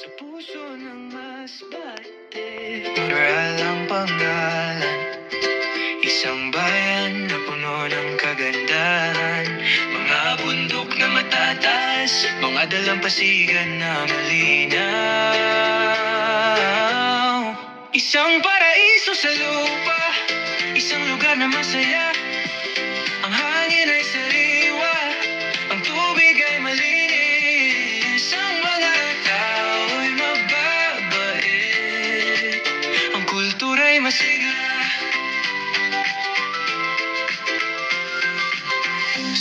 Sa puso ng mas bate, moral ang pangalan. Isang bayan na puno ng kagandahan. Mga bundok na matataas, mga dalampasigan na malinaw. Isang paraiso sa lupa, isang lugar na masaya. Ang hangin ay sariwa, ang tubig ay malinis. Ang mga tao'y mababait, ang kultura'y masigla.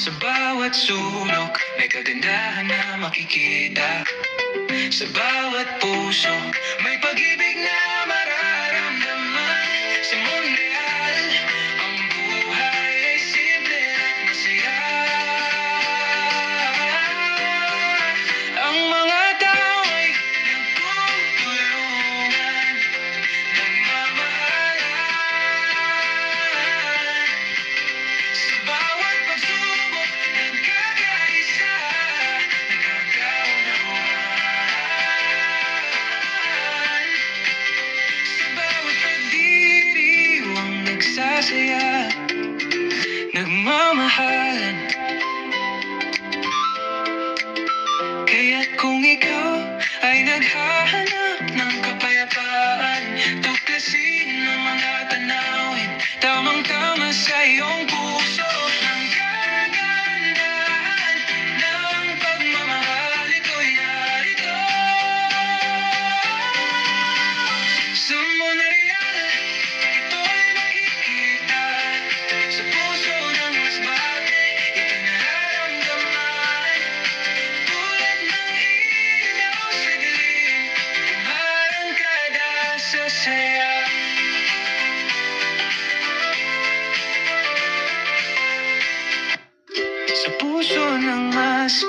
Sa bawat sulok may kagandahan na makikita. Sa bawat puso may pag-ibig na mararamdaman. Sa Monreal, ang buhay ay simple at masaya. Ang mga tao ay nagtutulungan, nagmamahalan. Sa bawat pagsubok, nagkakaisa, nagkakaunawaan. Sa bawat pagdiriwang nagsasaya, nagmamahalan. Kaya't kung ikaw ay naghahanap ng kapayapaan, tuklasin ang mga tanawin, tamang-tama sa iyong puso. Ang kagandahan ng pagmamahal, ito'y narito. Sa Monreal, ito'y makikita. Sa puso ng masbate, ito'y nararamdaman. Tulad ng ilaw sa dilim, umarangkada sa saya. Sa puso ng mas